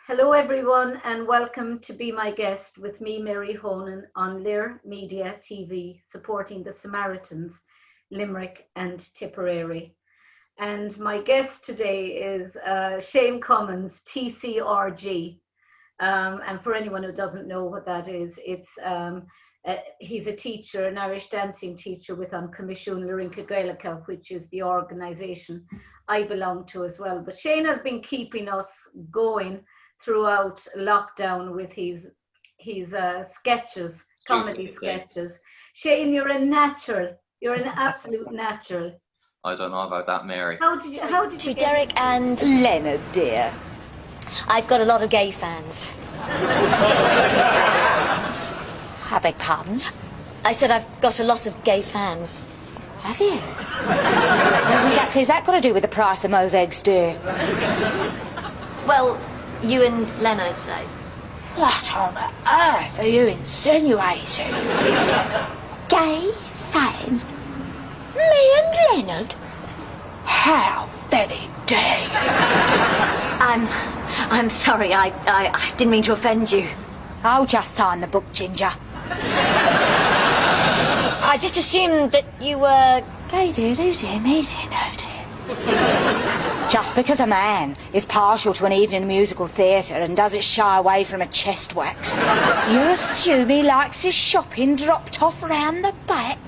Hello everyone and welcome to Be My Guest with me, Mary Honan, on Media TV, supporting the Samaritans, Limerick and Tipperary. And my guest today is Shane Cummins TCRG. And for anyone who doesn't know what that is, he's a teacher, an Irish dancing teacher with An Comisiún Laorainne Gaeilge, which is the organisation I belong to as well. But Shane has been keeping us going throughout lockdown with his sketches, comedy sketches. Shane, you're a natural. You're an absolute natural. I don't know about that, Mary. How did you to Derek and Leonard, dear. I've got a lot of gay fans. I beg pardon? I said I've got a lot of gay fans. Have you? What exactly has that got to do with the price of mauve eggs, dear? Well, you and Leonard, What on earth are you insinuating? Gay fans? Me and Leonard? How very dare you? I'm sorry, I didn't mean to offend you. I'll just sign the book, Ginger. I just assumed that you were... Gay, dear, oh dear, me dear, no dear. Just because a man is partial to an evening musical theatre and doesn't shy away from a chest wax, you assume he likes his shopping dropped off round the back?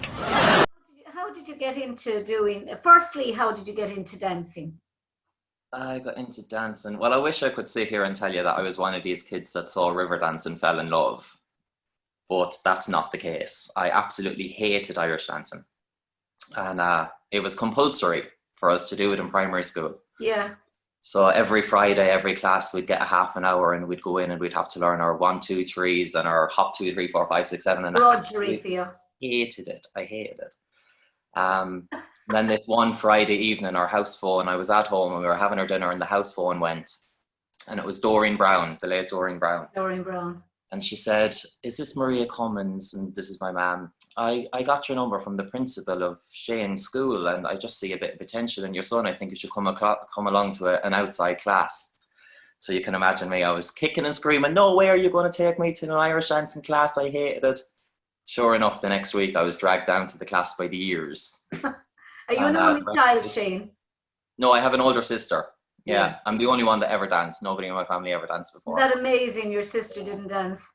How did you get into doing... Firstly, how did you get into dancing? I got into dancing. Well, I wish I could sit here and tell you that I was one of these kids that saw Riverdance and fell in love. But that's not the case. I absolutely hated Irish dancing. And it was compulsory for us to do it in primary school. Yeah. So every Friday, every class, we'd get a half an hour and we'd go in and we'd have to learn our 1, 2, 3s and our hop 2, 3, 4, 5, 6, 7 and Drudgery for you. Hated it. I hated it. Then this one Friday evening, our house phone, I was at home and we were having our dinner and the house phone went. And it was Doreen Brown, the late Doreen Brown. Doreen Brown. And she said, "Is this Maria Cummins?" And this is my mum. I got your number from the principal of Shane's school and I just see a bit of potential in your son. I think you should come along to an outside class. So you can imagine me, I was kicking and screaming, "No way are you going to take me to an Irish dancing class? I hated it." Sure enough, the next week I was dragged down to the class by the ears. Are you an only child, Shane? No, I have an older sister. Yeah, I'm the only one that ever danced. Nobody in my family ever danced before. Isn't that amazing? Your sister didn't dance.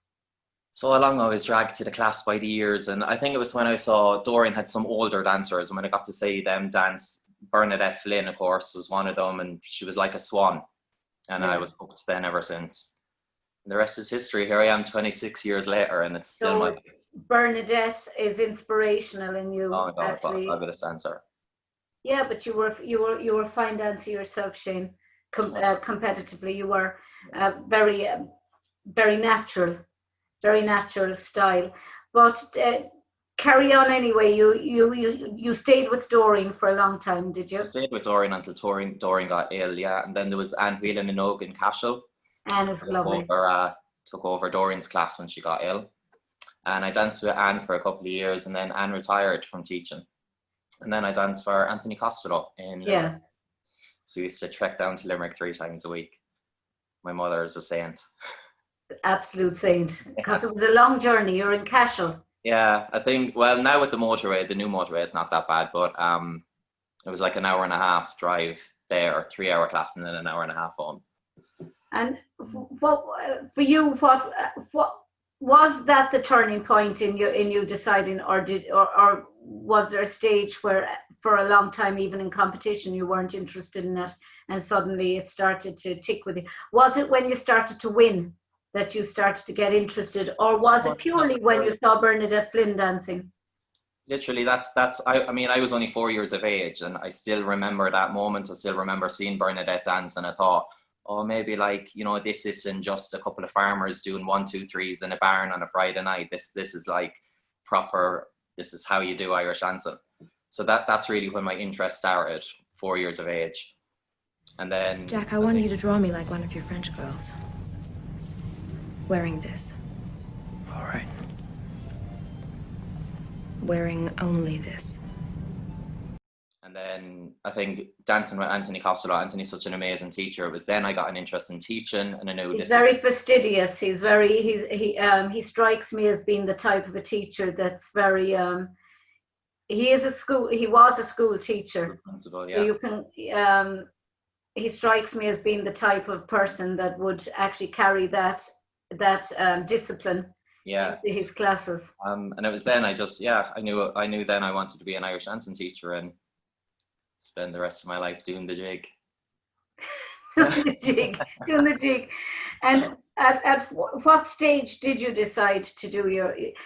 So along I was dragged to the class by the ears, and I think it was when I saw Doreen had some older dancers, and when I got to see them dance, Bernadette Flynn, of course, was one of them, and she was like a swan. And I was hooked then ever since. And the rest is history. Here I am 26 years later, and it's still my... Bernadette is inspirational in you. Oh my God, actually. I'm a fabulous dancer. Yeah, but you were a fine dancer yourself, Shane. Competitively, you were very natural style. But carry on anyway. You stayed with Doreen for a long time, did you? I stayed with Doreen until Doreen got ill, yeah. And then there was Anne Whelan and Ogan Cashel. Anne is lovely. Took over Doreen's class when she got ill. And I danced with Anne for a couple of years, and then Anne retired from teaching. And then I danced for Anthony Costello in Limerick. So we used to trek down to Limerick 3 times a week. My mother is a saint. Absolute saint, because it was a long journey. You're in Cashel. Yeah, I think, well, now with the motorway, the new motorway, it's not that bad, but it was like an hour and a half drive there, 3-hour class, and then an hour and a half home. And what for you? What was that the turning point in you deciding, or was there a stage where for a long time, even in competition, you weren't interested in it, and suddenly it started to tick with you? Was it when you started to win that you started to get interested, or was it purely when you saw Bernadette Flynn dancing? Literally, I mean, I was only 4 years of age, and I still remember that moment. I still remember seeing Bernadette dance, and I thought, oh, maybe like, you know, this isn't just a couple of farmers doing 1, 2, 3s in a barn on a Friday night. This is like proper, this is how you do Irish dancing. So that's really when my interest started, 4 years of age. And then... Jack, I want you to draw me like one of your French girls. Wearing this. All right. Wearing only this. And then I think dancing with Anthony Costello. Anthony's such an amazing teacher. It was then I got an interest in teaching, and I knew he's very fastidious. He strikes me as being the type of a teacher that's very he was a school teacher. Principal, so you can he strikes me as being the type of person that would actually carry that discipline into his classes. And it was then I knew then I wanted to be an Irish dancing teacher and spend the rest of my life doing the jig. doing the jig. And at what stage did you decide to do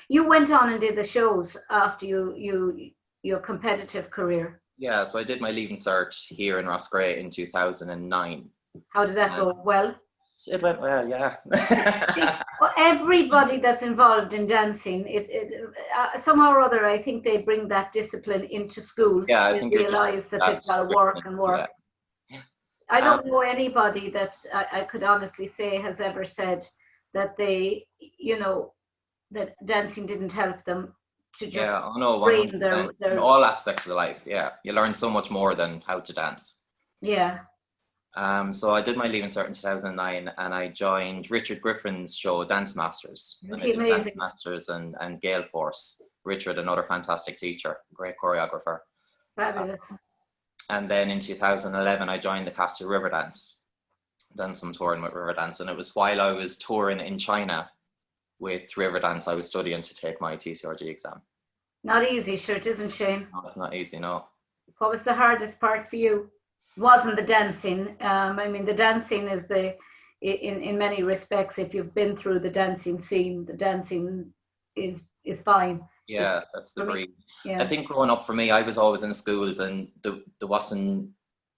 you went on and did the shows after your competitive career? Yeah, so I did my Leaving Cert here in Roscrea in 2009. How did that go? Well? It went well, yeah. Everybody that's involved in dancing, somehow or other, I think they bring that discipline into school. Yeah, I think they realize that they've got to work and work. Yeah. I don't know anybody that I could honestly say has ever said that that dancing didn't help them to just train their in all aspects of life. Yeah, you learn so much more than how to dance. Yeah. So I did my Leaving Cert in 2009, and I joined Richard Griffin's show Dance Masters. Isn't he amazing? Dance Masters and Gale Force. Richard, another fantastic teacher, great choreographer. Fabulous. And then in 2011, I joined the Castle Riverdance. Done some touring with Riverdance, and it was while I was touring in China with Riverdance, I was studying to take my TCRG exam. Not easy, sure it isn't, Shane? No, it's not easy, no. What was the hardest part for you? Wasn't the dancing. I mean, the dancing is in many respects, if you've been through the dancing scene, the dancing is fine. Yeah, that's the breed. Yeah. I think growing up for me, I was always in schools and there wasn't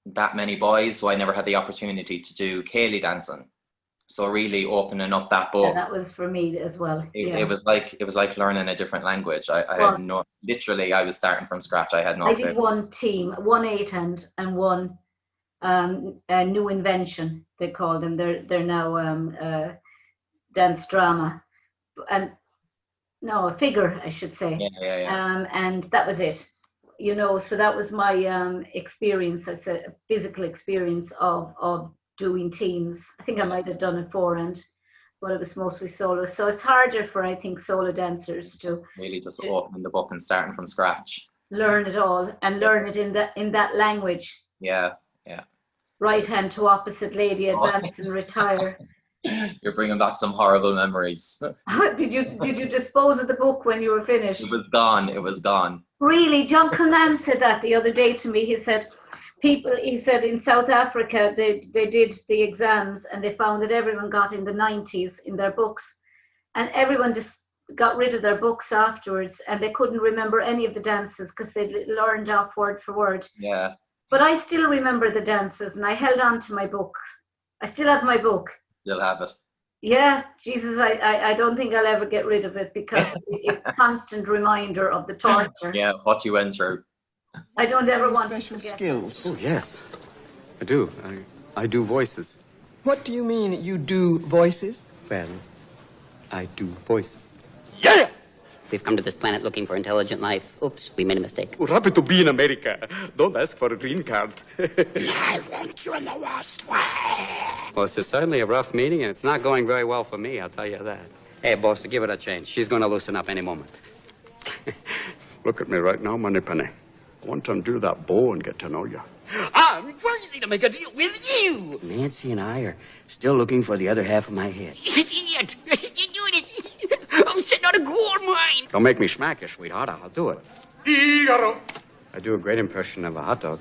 that many boys, so I never had the opportunity to do Cayley dancing. So really opening up that book. Yeah, that was for me as well. It was like learning a different language. I had literally I was starting from scratch. I had no. I did one team, one 8-hand and one a new invention, they call them. They're now dance drama, and no, a figure, I should say. Yeah. And that was it. So that was my experience, as a physical experience of doing teams. I think I might have done it 4-hand, but it was mostly solo. So it's harder for, I think, solo dancers to really just opening the book and starting from scratch. Learn it all and learn it in that language. Yeah. Right hand to opposite lady, advance and retire. You're bringing back some horrible memories. Did you dispose of the book when you were finished? It was gone. Really? John Honan said that the other day to me. He said in South Africa they did the exams and they found that everyone got in the 90s in their books, and everyone just got rid of their books afterwards, and they couldn't remember any of the dances because they'd learned off word for word. Yeah. But I still remember the dances, and I held on to my book. I still have my book. Still have it. Yeah, Jesus, I don't think I'll ever get rid of it because it's a constant reminder of the torture. Yeah, what you went through. I don't ever want to special forget. skills. Oh, yes. I do. I do voices. What do you mean you do voices? Well, I do voices. Yes! We've come to this planet looking for intelligent life. Oops, we made a mistake. Oh, happy to be in America. Don't ask for a green card. I want you in the worst way. Well, it's certainly a rough meeting, and it's not going very well for me, I'll tell you that. Hey, boss, give it a chance. She's going to loosen up any moment. Look at me right now, Moneypenny. I want to undo that bow and get to know you. I'm crazy to make a deal with you. Nancy and I are still looking for the other half of my head. Idiot! You're doing it. I'm sitting on a gold mine. Don't make me smack you, sweetheart. I'll do it. Figaro. I do a great impression of a hot dog.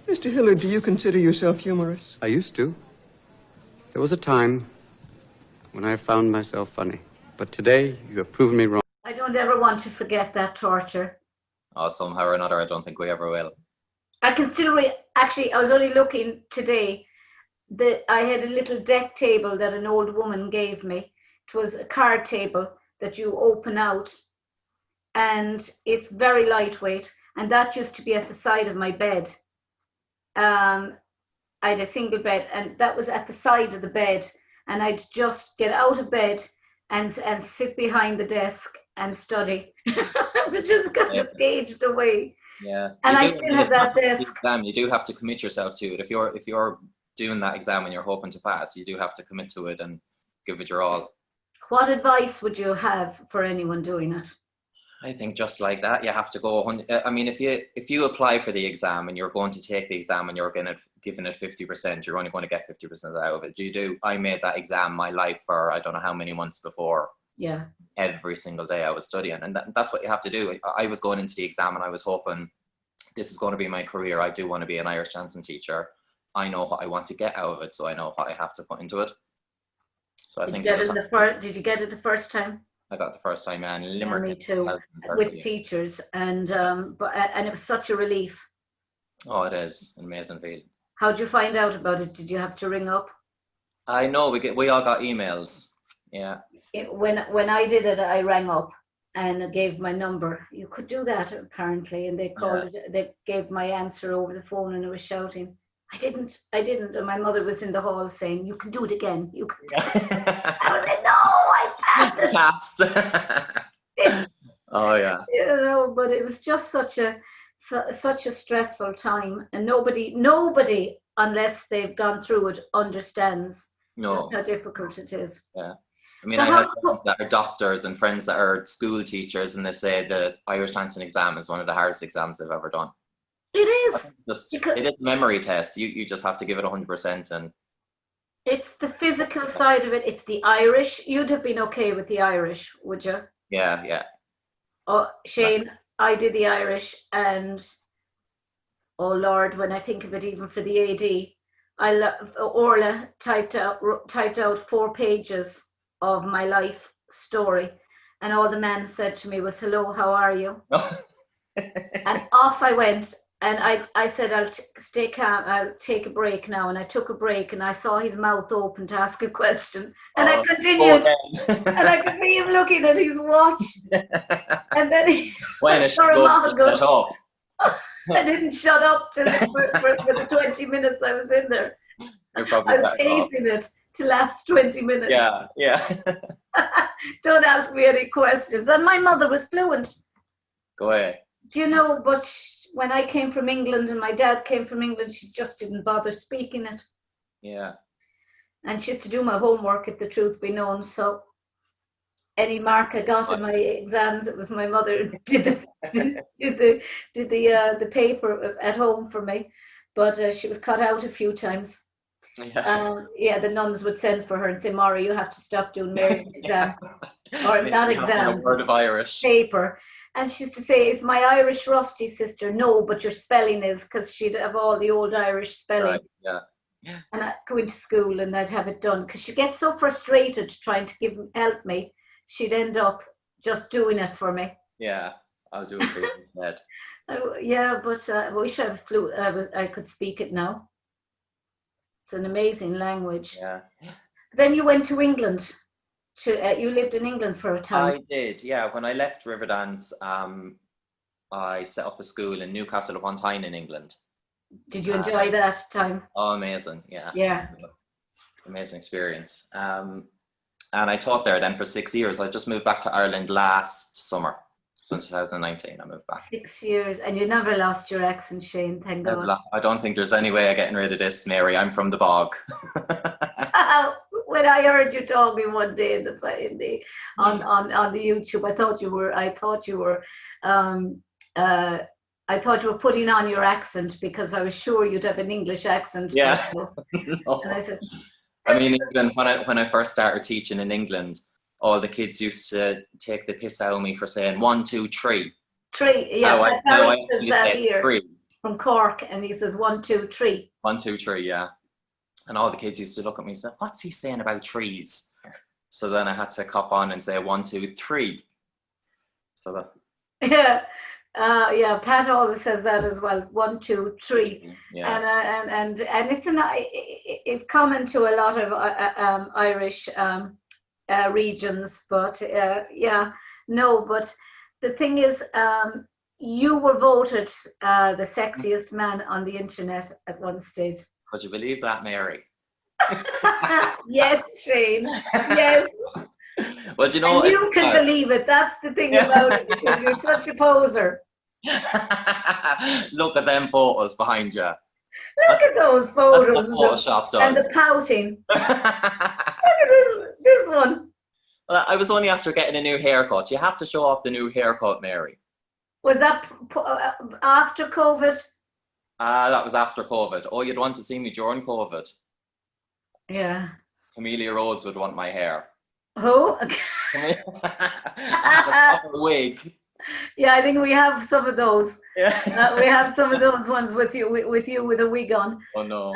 Mr. Hillard, do you consider yourself humorous? I used to. There was a time when I found myself funny. But today, you have proven me wrong. I don't ever want to forget that torture. Oh, somehow or another, I don't think we ever will. I can still actually, I was only looking today that I had a little deck table that an old woman gave me. It was a card table that you open out, and it's very lightweight, and that used to be at the side of my bed. I had a single bed, and that was at the side of the bed, and I'd just get out of bed and sit behind the desk and study, which is kind of caged away. Yeah. And I still have that desk. Exam, you do have to commit yourself to it. If you're doing that exam and you're hoping to pass, you do have to commit to it and give it your all. What advice would you have for anyone doing it? I think just like that, you have to go. I mean, if you apply for the exam and you're going to take the exam and you're given it 50%, you're only going to get 50% out of it. I made that exam my life for I don't know how many months before. Yeah. Every single day I was studying, and that's what you have to do. I was going into the exam and I was hoping this is going to be my career. I do want to be an Irish dancing teacher. I know what I want to get out of it, so I know what I have to put into it. So I think. Did you get it the first time? I got the first time in Limerick. Me too, with teachers, and it was such a relief. Oh, it is an amazing feeling. How did you find out about it? Did you have to ring up? I know we all got emails. Yeah. When I did it, I rang up and gave my number. You could do that apparently, and they called. Yeah. They gave my answer over the phone, and I was shouting. I didn't, and my mother was in the hall saying, "You can do it again. You can." I was like, "No, I can't." Oh yeah. You know, but it was just such a stressful time, and nobody, unless they've gone through it, understands just how difficult it is. Yeah. I mean, I have friends that are doctors and friends that are school teachers, and they say the Irish dancing exam is one of the hardest exams they've ever done. It is. It is a memory test. You just have to give it 100%. And it's the physical side of it. It's the Irish. You'd have been okay with the Irish, would you? Yeah. Oh, Shane, I did the Irish, and oh Lord, when I think of it, even for the AD, Orla typed out 4 pages of my life story, and all the man said to me was, "Hello, how are you?" And off I went. And I said, I'll stay calm, I'll take a break now. And I took a break, and I saw his mouth open to ask a question. And I continued. And I could see him looking at his watch. And then he I didn't shut up for the 20 minutes I was in there. I was pacing it to last 20 minutes. Yeah. Don't ask me any questions. And my mother was fluent. Go ahead. Do you know, but when I came from England and my dad came from England, she just didn't bother speaking it. Yeah. And she used to do my homework, if the truth be known. So any mark I got in my exams, it was my mother who did the paper at home for me. But she was cut out a few times. Yeah. The nuns would send for her and say, "Mara, you have to stop doing Mary's exam." Or not exam, a word of Irish. Paper. And she used to say, "Is my Irish rusty, sister?" "No, but your spelling is," because she'd have all the old Irish spelling. Right, yeah. And I'd go into school and I'd have it done, because she'd get so frustrated trying to help me, she'd end up just doing it for me. Yeah, I'll do it for you instead. Yeah, but I wish I could speak it now. It's an amazing language. Yeah. Then you went to England. You lived in England for a time. I did, yeah. When I left Riverdance, I set up a school in Newcastle upon Tyne in England. Did you enjoy that time? Oh, amazing, yeah. Yeah. Amazing experience. And I taught there then for 6 years. I just moved back to Ireland last summer. So in 2019, I moved back. 6 years, and you never lost your accent, Shane, thank God. I don't think there's any way of getting rid of this, Mary. I'm from the bog. When I heard you talking one day on the YouTube, I thought you were putting on your accent, because I was sure you'd have an English accent. Yeah. No. And I said, I mean, even when I first started teaching in England, all the kids used to take the piss out of me for saying 1, 2, 3. 3, yeah. Now I says that here 3. From Cork, and he says 1, 2, 3. 1, 2, 3, yeah. And all the kids used to look at me and say, "What's he saying about trees?" So then I had to cop on and say 1, 2, 3. So that. Yeah. Yeah, Pat always says that as well. 1, 2, 3. Yeah. And it's common to a lot of Irish regions, but but the thing is, you were voted the sexiest man on the internet at one stage. Could you believe that, Mary? Yes, Shane. Yes. Well, do you know And what? you can believe it. That's the thing about it, because you're such a poser. Look at them photos behind you. Look at those That's photos what Photoshop and does. the pouting. Look at this one. Well, I was only after getting a new haircut. You have to show off the new haircut, Mary. Was that after COVID? That was after COVID. Oh, you'd want to see me during COVID. Yeah. Amelia Rose would want my hair. Who? A proper wig. Yeah, I think we have some of those. Yeah. We have some of those ones with you with a wig on. Oh no.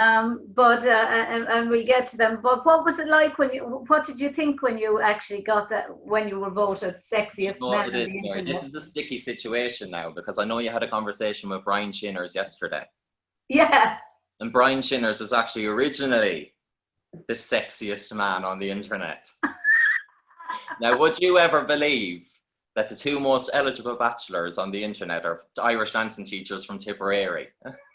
But and we'll get to them. But what was it like what did you think when you actually got that, when you were voted sexiest man on the internet? This is a sticky situation now, because I know you had a conversation with Brian Shinners yesterday. Yeah. And Brian Shinners is actually originally the sexiest man on the internet. Now, would you ever believe that the two most eligible bachelors on the internet are Irish dancing teachers from Tipperary?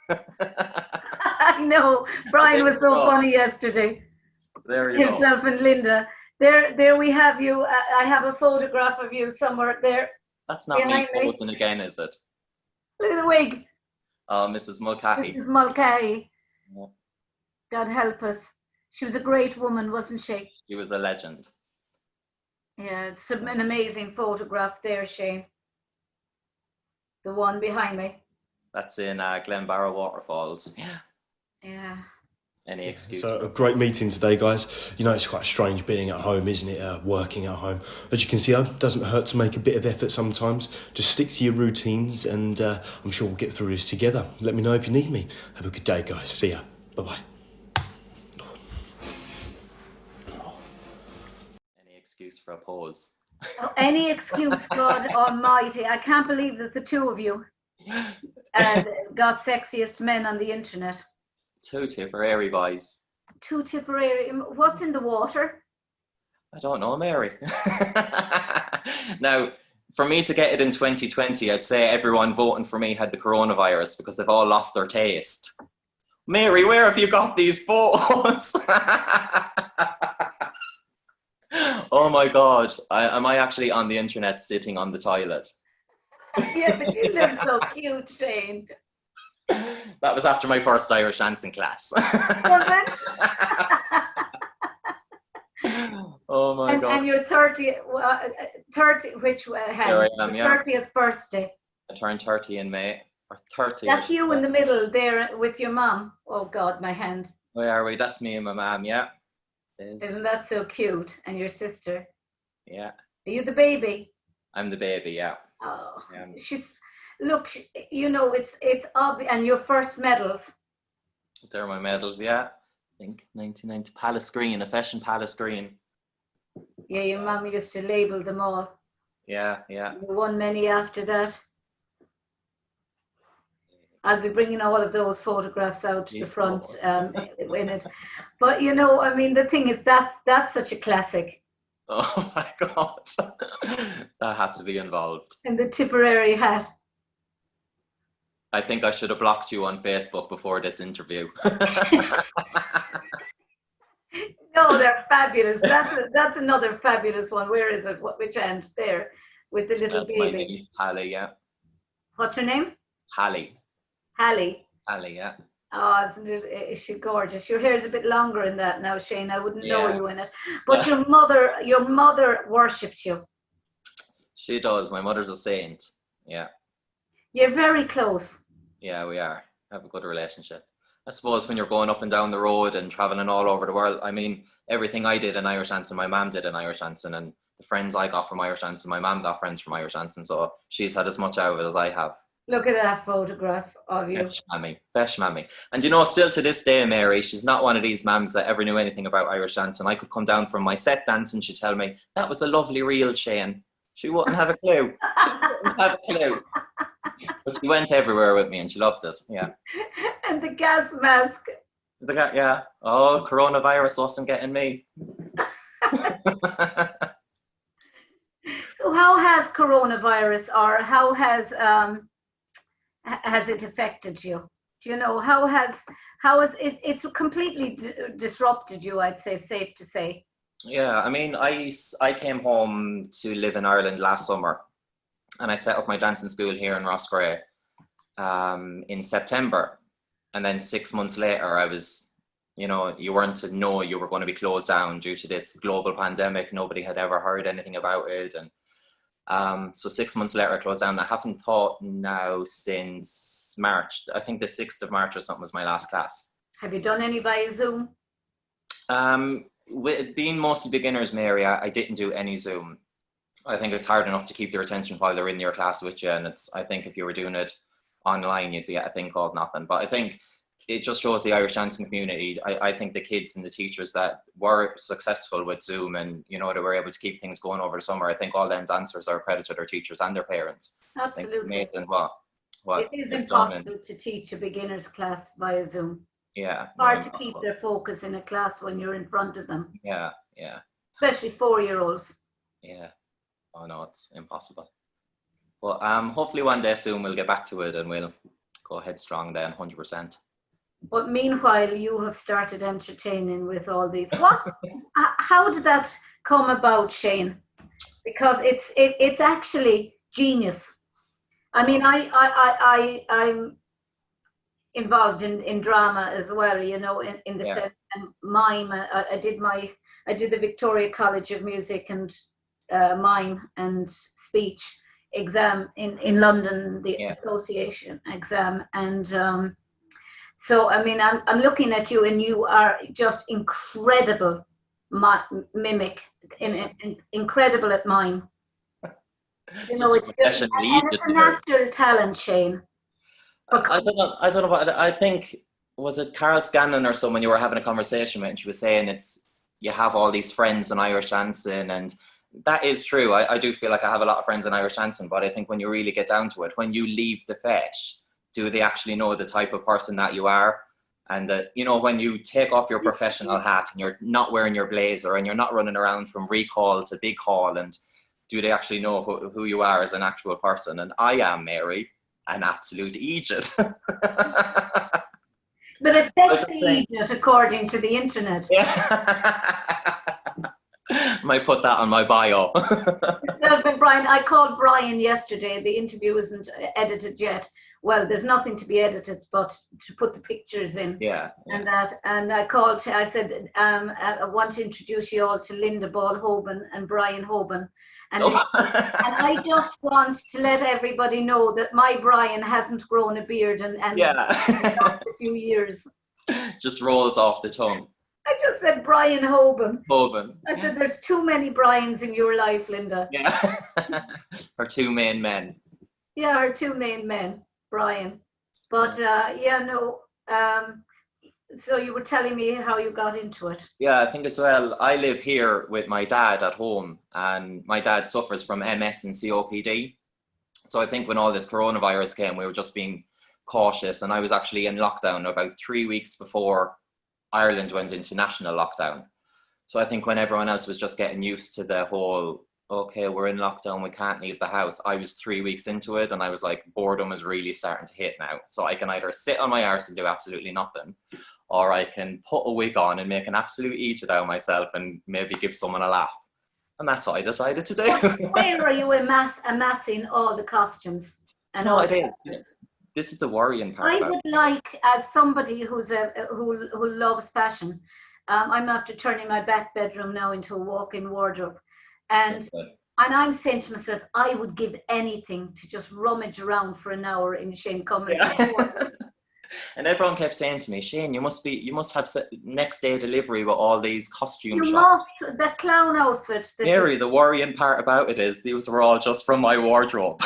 I know. Brian was so funny yesterday. There you go. Himself and Linda. There we have you. I have a photograph of you somewhere there. That's not me posing again, is it? Look at the wig. Oh, Mrs. Mulcahy. Mrs. Mulcahy. Yeah. God help us. She was a great woman, wasn't she? She was a legend. Yeah, it's an amazing photograph there, Shane. The one behind me. That's in Glenbarrow Waterfalls. Yeah. Yeah. Any excuse? So a great meeting today, guys. You know, it's quite strange being at home, isn't it? Working at home. As you can see, it doesn't hurt to make a bit of effort sometimes. Just stick to your routines, and I'm sure we'll get through this together. Let me know if you need me. Have a good day, guys. See ya. Bye-bye. Excuse for a pause. Oh, any excuse, God Almighty. I can't believe that the two of you got sexiest men on the internet. Two Tipperary boys. Two Tipperary. What's in the water? I don't know, Mary. Now, for me to get it in 2020, I'd say everyone voting for me had the coronavirus, because they've all lost their taste. Mary, where have you got these photos? Oh my God, am I actually on the internet sitting on the toilet? Yeah, but you look so cute, Shane. That was after my first Irish dancing class. Was it? Oh my God. And your 30, which hand? I am, Your 30th birthday. I turned 30 in May. Or 30. That's you in the middle there with your mum. Oh God, my hand. Where are we? That's me and my mum, yeah. Isn't that so cute? And your sister. Yeah. Are you the baby? I'm the baby, yeah. Oh, she's, look, you know, it's obvious. And your first medals. They're my medals, yeah. I think 1990 Palace Green, a fashion Palace Green. Yeah, your mum used to label them all. Yeah, yeah. You won many after that. I'll be bringing all of those photographs out to the front in it. But, you know, I mean, the thing is, that's such a classic. Oh my God. That had to be involved. And the Tipperary hat. I think I should have blocked you on Facebook before this interview. No, they're fabulous. That's another fabulous one. Where is it? Which end? There, with the little baby. My niece, Hallie, yeah. What's her name? Hallie. Hallie. Hallie, yeah. Oh, is she gorgeous? Your hair's a bit longer in that now, Shane. I wouldn't know you in it. But your mother worships you. She does. My mother's a saint. Yeah. You're very close. Yeah, we are. Have a good relationship. I suppose when you're going up and down the road and traveling all over the world, I mean, everything I did in Irish dancing, my mum did in Irish dancing, and the friends I got from Irish dancing, my mum got friends from Irish dancing, so she's had as much out of it as I have. Look at that photograph of you. Fesh mammy. And you know, still to this day, Mary, she's not one of these mums that ever knew anything about Irish dancing. I could come down from my set dance and she'd tell me, that was a lovely reel, Shane. She wouldn't have a clue. She wouldn't have a clue. But she went everywhere with me and she loved it, yeah. And the gas mask. Yeah. Oh, coronavirus wasn't getting me. So how has coronavirus, or how has it affected you? Do you know, how has it, it's completely disrupted you, I'd say, safe to say. Yeah, I mean, I came home to live in Ireland last summer, and I set up my dancing school here in Roscrea in September. And then 6 months later, I was, you weren't to know you were going to be closed down due to this global pandemic. Nobody had ever heard anything about it. And so 6 months later, I closed down. I haven't taught now since March. I think the 6th of March or something was my last class. Have you done any via Zoom? With it being mostly beginners, Mary, I didn't do any Zoom. I think it's hard enough to keep their attention while they're in your class with you. And I think if you were doing it online, you'd be at a thing called nothing. But I think it just shows the Irish dancing community. I think the kids and the teachers that were successful with Zoom and, they were able to keep things going over the summer, I think all them dancers are a credit to their teachers and their parents. Absolutely. Amazing what it is impossible to teach a beginner's class via Zoom. Yeah. Hard to keep their focus in a class when you're in front of them. Yeah. Especially 4-year-olds. Yeah. Oh no, it's impossible. Well, hopefully one day soon we'll get back to it and we'll go headstrong then, 100%. But meanwhile, you have started entertaining with all these. How did that come about, Shane? Because it's actually genius. I mean, I'm involved in drama as well, in the sense and mime. I did the Victoria College of Music and mime and speech exam in London, the association exam, and so I mean I'm looking at you, and you are just incredible mimic, incredible at mime. It's a natural talent, Shane. I don't know what I think. Was it Carol Scanlon or someone you were having a conversation with, and she was saying you have all these friends in Irish dancing, and that is true. I do feel like I have a lot of friends in Irish dancing, but I think when you really get down to it, when you leave the feis, do they actually know the type of person that you are? And that, when you take off your professional hat and you're not wearing your blazer and you're not running around from recall to big hall, and do they actually know who you are as an actual person? And I am, Mary, an absolute idiot. But a sexy idiot, according to the internet. Yeah. Might put that on my bio. Brian, I called Brian yesterday. The interview isn't edited yet. Well, there's nothing to be edited but to put the pictures in. Yeah. And I called. I said, I want to introduce you all to Linda Ball Hoban and Brian Hoban. And, and I just want to let everybody know that my Brian hasn't grown a beard and lost a few years. Just rolls off the tongue. I just said Brian Hoban. Hoban. I said there's too many Brians in your life, Linda. Yeah. Her two main men. Yeah, her two main men, Brian. But so you were telling me how you got into it. Yeah, I think as well, I live here with my dad at home, and my dad suffers from MS and COPD. So I think when all this coronavirus came, we were just being cautious, and I was actually in lockdown about 3 weeks before Ireland went into national lockdown. So I think when everyone else was just getting used to the whole, okay, we're in lockdown, we can't leave the house, I was 3 weeks into it, and I was like, boredom is really starting to hit now. So I can either sit on my arse and do absolutely nothing, or I can put a wig on and make an absolute idiot out of myself and maybe give someone a laugh. And that's what I decided to do. Where are you amassing all the costumes? And no, I didn't. This is the worrying part. I would like, as somebody who loves fashion, I'm after turning my back bedroom now into a walk-in wardrobe, and I'm saying to myself, I would give anything to just rummage around for an hour in Shane Cummins. Yeah. And everyone kept saying to me, Shane, you must have next day delivery with all these costume shops. Must, that clown outfit. Mary, the worrying part about it is these were all just from my wardrobe.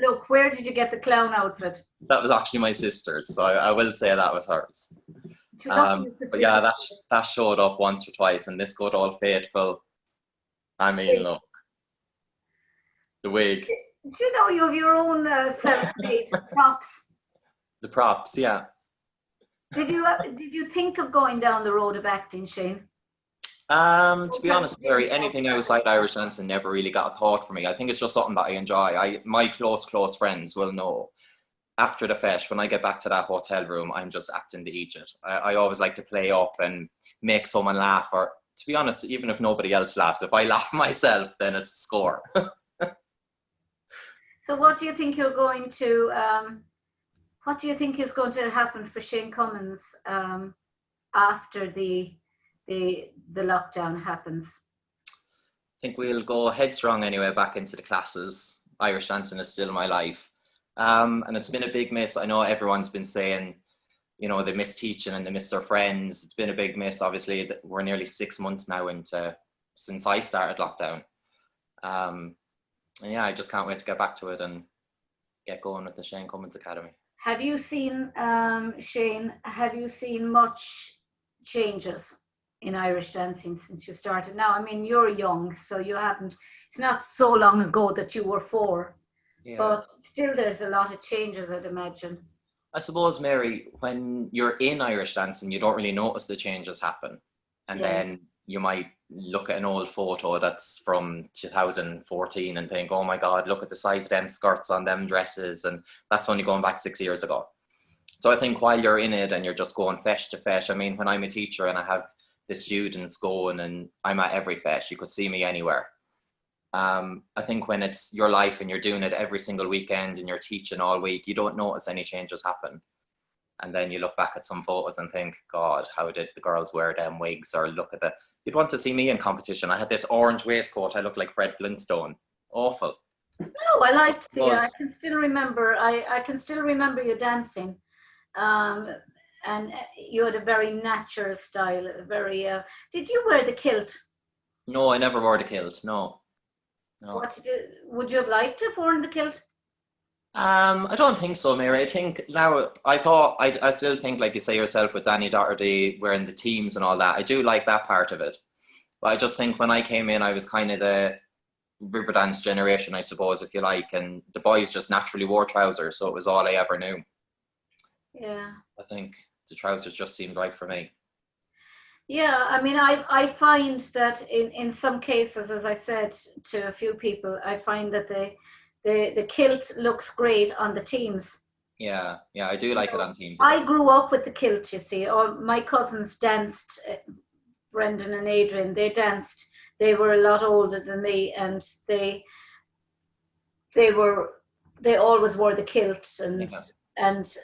Look, where did you get the clown outfit? That was actually my sister's, so I will say that was hers. But yeah, that showed up once or twice, and this good old faithful, I mean, look, the wig. Do you know you have your own self-made props? The props, yeah. Did you think of going down the road of acting, Shane? To be honest, Mary, anything outside Irish dancing never really got a thought for me. I think it's just something that I enjoy. My close friends will know. After the feis, when I get back to that hotel room, I'm just acting the idiot. I always like to play up and make someone laugh, or to be honest, even if nobody else laughs, if I laugh myself, then it's a score. So what do you think you're going to, what do you think is going to happen for Shane Cummins after the lockdown happens? I think we'll go headstrong anyway back into the classes. Irish dancing is still my life. And it's been a big miss. I know everyone's been saying, you know, they miss teaching and they miss their friends. It's been a big miss. Obviously, we're nearly 6 months now since I started lockdown. And yeah, I just can't wait to get back to it and get going with the Shane Cummins Academy. Have you seen, Shane, have you seen much changes in Irish dancing since you started? Now, I mean, you're young, so you haven't, it's not so long ago that you were 4, but still there's a lot of changes, I'd imagine. I suppose, Mary, when you're in Irish dancing, you don't really notice the changes happen. And then you might look at an old photo that's from 2014 and think, oh my God, look at the size of them skirts on them dresses. And that's only going back 6 years ago. So I think while you're in it and you're just going fesh to fesh, I mean, when I'm a teacher and I have the students going and I'm at every fesh, you could see me anywhere. I think when it's your life and you're doing it every single weekend and you're teaching all week, you don't notice any changes happen. And then you look back at some photos and think, God, how did the girls wear them wigs? Or look at you'd want to see me in competition. I had this orange waistcoat. I looked like Fred Flintstone. Awful. No, I liked I can still remember, I can still remember you dancing. And you had a very natural style, very, did you wear the kilt? No, I never wore the kilt, no. What would you have liked to have worn the kilt? I don't think so, Mary. I think now, I still think, like you say yourself, with Danny Doherty wearing the teams and all that, I do like that part of it. But I just think when I came in, I was kind of the Riverdance generation, I suppose, if you like, and the boys just naturally wore trousers, so it was all I ever knew. Yeah. I think the trousers just seemed right for me. Yeah, I mean, I find that in some cases, as I said to a few people, I find that the kilt looks great on the teams. Yeah, I do like it on teams. I grew up with the kilt, you see. All my cousins danced, Brendan and Adrian, they danced. They were a lot older than me, and they always wore the kilts, and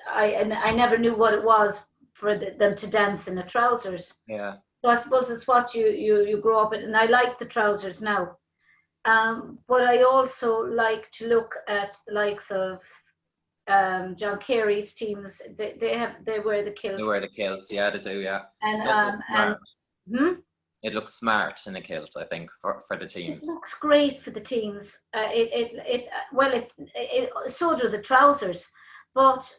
I never knew what it was for them to dance in the trousers. Yeah. So I suppose it's what you grow up in, and I like the trousers now. But I also like to look at the likes of John Kerry's teams. They wear the kilts. They wear the kilts, yeah, they do, yeah. And it looks smart in a kilt, I think, for the teams. It looks great for the teams. So do the trousers. But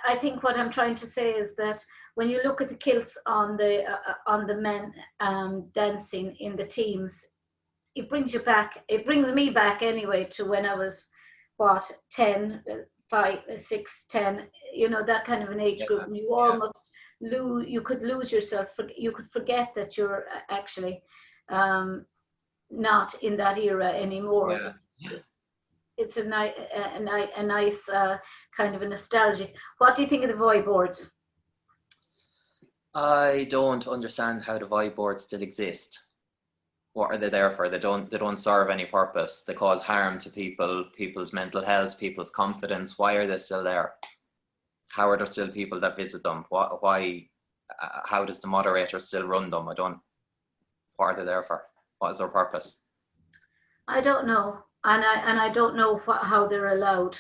I think what I'm trying to say is that when you look at the kilts on the men dancing in the teams, it brings you back. It brings me back anyway to when I was 10, 5, 6, 10. You know, that kind of an age group. And you almost you could lose yourself. You could forget that you're actually not in that era anymore. Yeah. It's a nice kind of a nostalgic. What do you think of the Void boards? I don't understand how the Void boards still exist. What are they there for? They don't serve any purpose. They cause harm to people's mental health, people's confidence. Why are they still there? How are there still people that visit them? Why? How does the moderator still run them? What are they there for? What is their purpose? I don't know. And I don't know how they're allowed.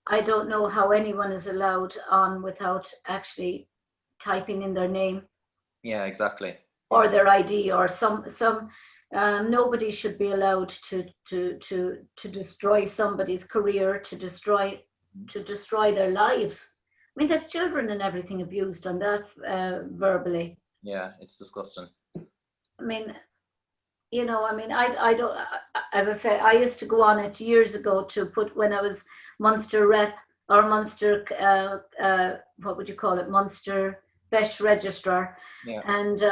I don't know how anyone is allowed on without actually typing in their name. Yeah, exactly. Or their ID, or some. Nobody should be allowed to destroy somebody's career, to destroy their lives. I mean, there's children and everything abused on that verbally. Yeah, it's disgusting. I mean, you know, I don't, as I say, I used to go on it years ago to put, when I was Munster rep or Munster, what would you call it, Munster Fesh registrar. Yeah. And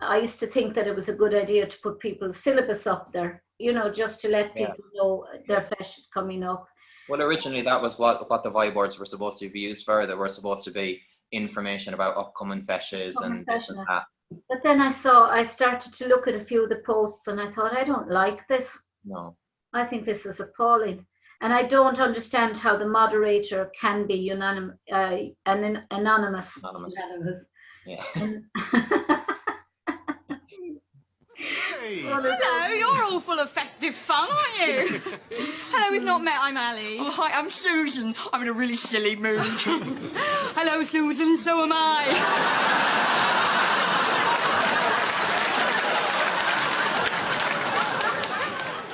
I used to think that it was a good idea to put people's syllabus up there, you know, just to let people know their Fesh is coming up. Well, originally that was what the Void boards were supposed to be used for. They were supposed to be information about upcoming feshes and that. But then I started to look at a few of the posts and I thought, I don't like this. No. I think this is appalling. And I don't understand how the moderator can be anonymous. Anonymous. Yeah. Hello, you're all full of festive fun, aren't you? Hello, we've not met, I'm Ali. Oh, hi, I'm Susan. I'm in a really silly mood. Hello, Susan, so am I.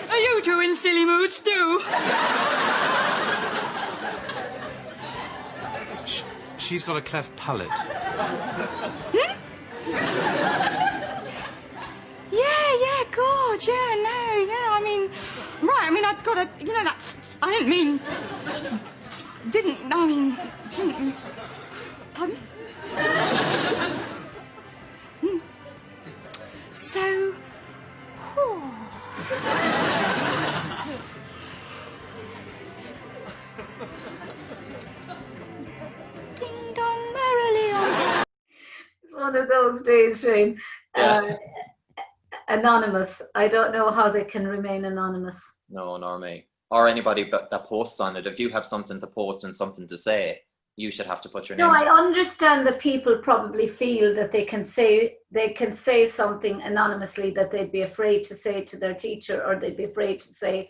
Are you two in silly moods too? She's got a cleft palate. Yeah, God, yeah, no, yeah, I mean, right, I mean, I've got a, you know, that's, I didn't mean, pardon? So, ding dong merrily on. It's one of those days, Shane. Yeah. Anonymous. I don't know how they can remain anonymous. No, nor me. Or anybody that posts on it. If you have something to post and something to say, you should have to put your name. No, I understand that people probably feel that they can say something anonymously that they'd be afraid to say to their teacher, or they'd be afraid to say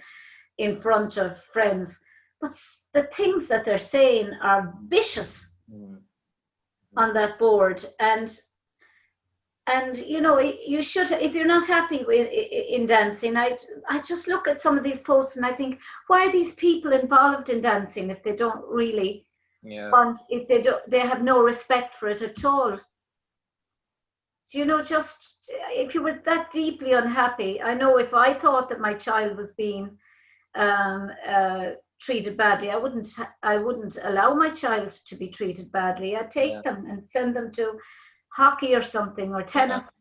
in front of friends. But the things that they're saying are vicious on that board. And you know, you should, if you're not happy in dancing, I just look at some of these posts and I think, why are these people involved in dancing if they don't really want, if they have no respect for it at all? Do you know, just if you were that deeply unhappy, I know if I thought that my child was being treated badly, I wouldn't allow my child to be treated badly. I'd take them and send them to hockey or something, or tennis.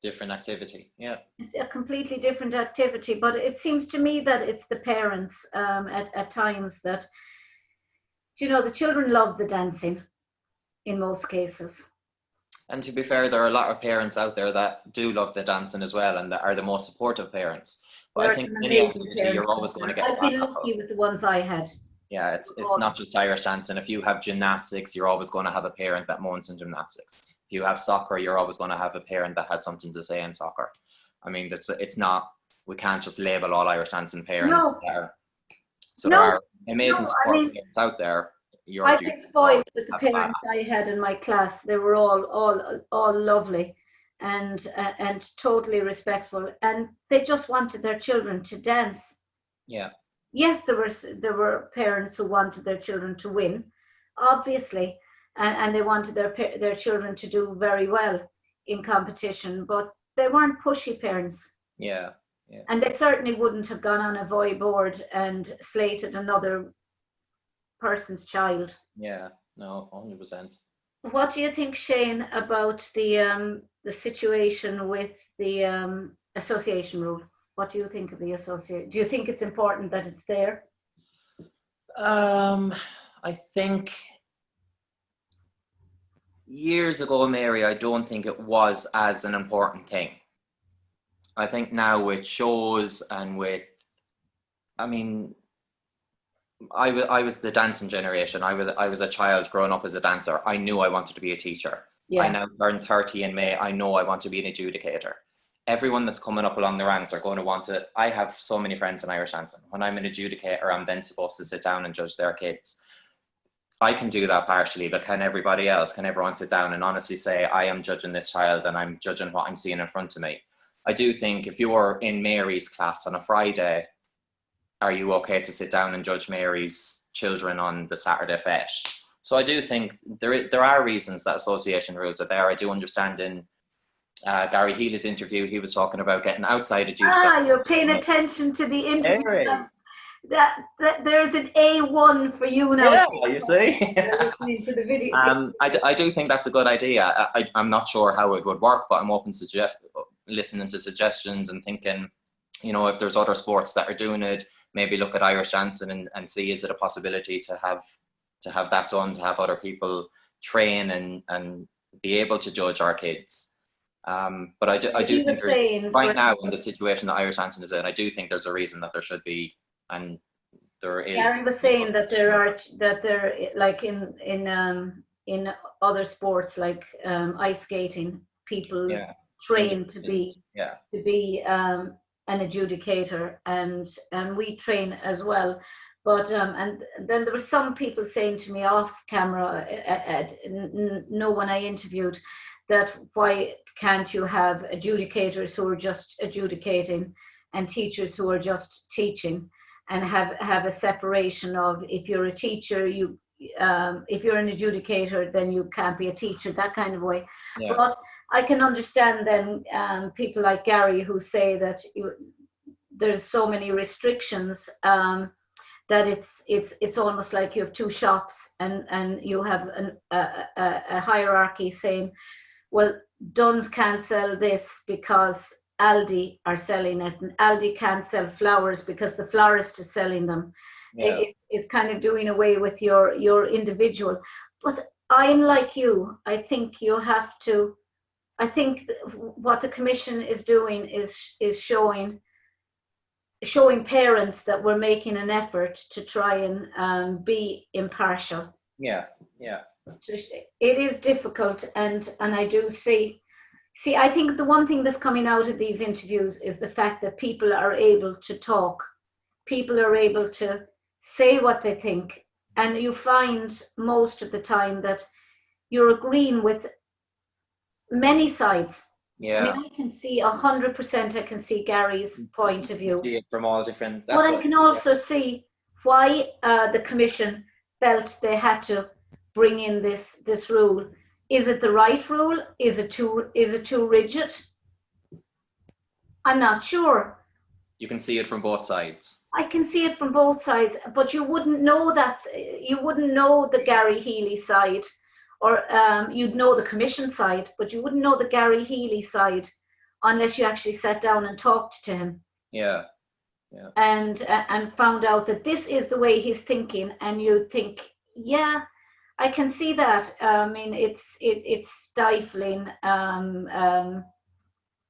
Different activity, yeah. A completely different activity. But it seems to me that it's the parents at times that, you know, the children love the dancing in most cases. And to be fair, there are a lot of parents out there that do love the dancing as well, and that are the most supportive parents. But I think any activity, you're always going to get. I've been lucky with the ones I had. Yeah, it's not just Irish dancing. If you have gymnastics, you're always going to have a parent that moans in gymnastics. If you have soccer, you're always going to have a parent that has something to say in soccer. I mean, it's not, we can't just label all Irish dancing parents. No. There are amazing support parents out there. I've been spoiled with the parents I had in my class. They were all lovely and totally respectful, and they just wanted their children to dance. Yeah. Yes, there were parents who wanted their children to win, obviously. And they wanted their children to do very well in competition, but they weren't pushy parents. Yeah. And they certainly wouldn't have gone on a volley board and slated another person's child. Yeah, no, 100%. What do you think, Shane, about the situation with the association rule? What do you think of the association? Do you think it's important that it's there? I think years ago, Mary, I don't think it was as an important thing. I think now with shows and with, I mean, I was the dancing generation. I was a child growing up as a dancer. I knew I wanted to be a teacher. Yeah. I now turned 30 in May. I know I want to be an adjudicator. Everyone that's coming up along the ranks are going to want to. I have so many friends in Irish dancing. When I'm an adjudicator, I'm then supposed to sit down and judge their kids. I can do that partially, but can everybody else? Can everyone sit down and honestly say, I am judging this child and I'm judging what I'm seeing in front of me? I do think if you're in Mary's class on a Friday, are you okay to sit down and judge Mary's children on the Saturday fesh? So I do think there are reasons that association rules are there. I do understand in Gary Healy's interview, he was talking about getting outside adjudication. You're paying attention to the interview. That there's an A1 for you now. Yeah, you see. Listening to the video. I do think that's a good idea. I'm not sure how it would work, but I'm open to listening to suggestions and thinking, you know, if there's other sports that are doing it, maybe look at Irish dancing and see, is it a possibility to have that done, to have other people train and be able to judge our kids. But I do He think was there's, saying, right now in the situation that Irish dancing is in, I do think there's a reason that there should be, and there is. Gary was saying that there like in other sports like ice skating, people train to be an adjudicator, and we train as well. But and then there were some people saying to me off camera, no one I interviewed, that why can't you have adjudicators who are just adjudicating and teachers who are just teaching, and have a separation of, if you're a teacher, you if you're an adjudicator, then you can't be a teacher, that kind of way. Yeah. But I can understand then people like Gary who say that there's so many restrictions that it's almost like you have two shops, and you have a hierarchy saying, well, Dunn's can't sell this because Aldi are selling it, and Aldi can't sell flowers because the florist is selling them. Yeah. It's kind of doing away with your individual. But I'm like you. I think you have to. I think what the commission is doing is showing parents that we're making an effort to try and be impartial. Yeah. It is difficult, and I do see, I think the one thing that's coming out of these interviews is the fact that people are able to talk. People are able to say what they think, and you find most of the time that you're agreeing with many sides. Yeah. I mean, I can see 100%, I can see Gary's point of view. See it from all different. But I can also see why the commission felt they had to bring in this rule. Is it the right rule? Is it too rigid? I'm not sure. You can see it from both sides. I can see it from both sides, but you wouldn't know that. You wouldn't know the Gary Healy side, or you'd know the commission side, but you wouldn't know the Gary Healy side unless you actually sat down and talked to him. Yeah. And found out that this is the way he's thinking, and you'd think, yeah, I can see that. I mean, it's stifling